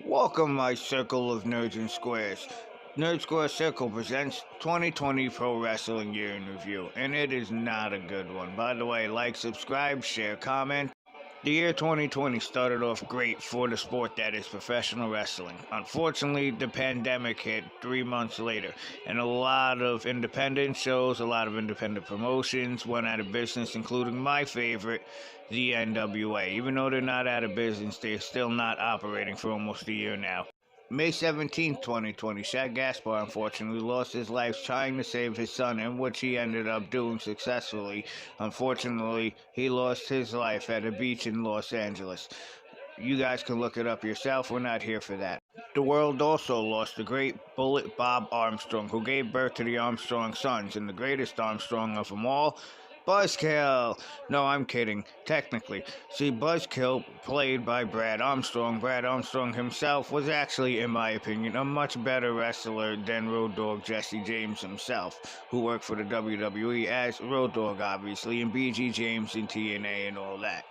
Welcome, my circle of nerds and squares. Nerd Square Circle presents 2020 Pro Wrestling Year in Review, and it is not a good one. By the way, like, subscribe, share, comment. The year 2020 started off great for the sport that is professional wrestling. Unfortunately, the pandemic hit 3 months later, and a lot of independent shows, a lot of independent promotions went out of business, including my favorite, the NWA. Even though they're not out of business, they're still not operating for almost a year now. May 17th, 2020, Shad Gaspar unfortunately lost his life trying to save his son, in which he ended up doing successfully. Unfortunately, he lost his life at a beach in Los Angeles. You guys can look it up yourself. We're not here for that. The world also lost the great Bullet Bob Armstrong, who gave birth to the Armstrong sons, and the greatest Armstrong of them all, Buzzkill. No, I'm kidding. Technically. See, Buzzkill, played by Brad Armstrong. Brad Armstrong himself was actually, in my opinion, a much better wrestler than Road Dogg Jesse James himself, who worked for the WWE as Road Dogg, obviously, and BG James in TNA and all that.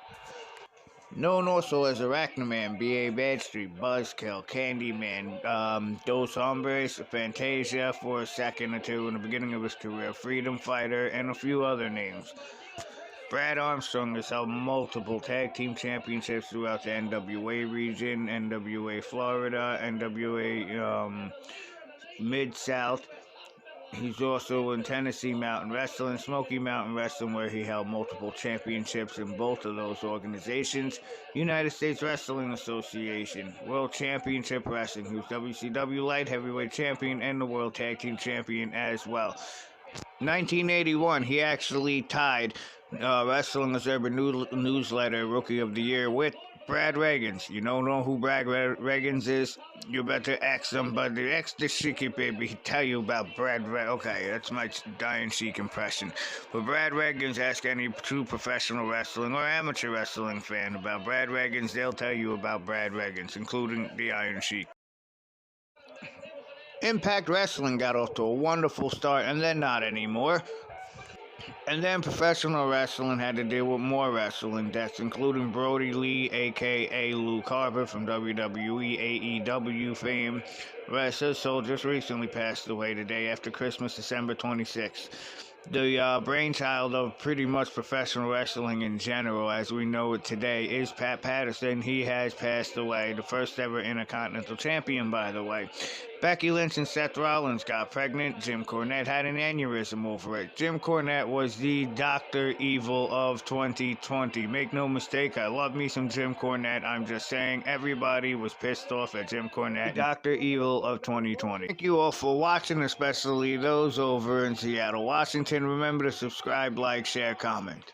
Known also as Arachnaman, B.A. Badstreet, Buzzkill, Candyman, Dos Hombres, Fantasia for a second or two in the beginning of his career, Freedom Fighter, and a few other names. Brad Armstrong has held multiple tag team championships throughout the NWA region, NWA Florida, NWA Mid-South. He's also in Tennessee Mountain Wrestling, Smoky Mountain Wrestling, where he held multiple championships in both of those organizations. United States Wrestling Association, World Championship Wrestling, who's WCW Light Heavyweight Champion and the World Tag Team Champion as well. 1981, he actually tied Wrestling Observer Newsletter Rookie of the Year with Brad Rheingans. You don't know who Brad Rheingans is? You better ask somebody. Ask the Sheiky baby. Tell you about Brad Okay, that's my dying Sheik impression. But Brad Rheingans, ask any true professional wrestling or amateur wrestling fan about Brad Rheingans. They'll tell you about Brad Rheingans, including the Iron Sheik. Impact Wrestling got off to a wonderful start, and then not anymore. And then professional wrestling had to deal with more wrestling deaths, including Brody Lee, a.k.a. Luke Harper from WWE, AEW fame. Wrestler Soul just recently passed away today after Christmas, December 26th. The brainchild of pretty much professional wrestling in general, as we know it today, is Pat Patterson. He has passed away, the first ever Intercontinental Champion, by the way. Becky Lynch and Seth Rollins got pregnant. Jim Cornette had an aneurysm over it. Jim Cornette was the Dr. Evil of 2020. Make no mistake, I love me some Jim Cornette. I'm just saying everybody was pissed off at Jim Cornette, Dr. Evil of 2020. Thank you all for watching, especially those over in Seattle, Washington. Remember to subscribe, like, share, comment.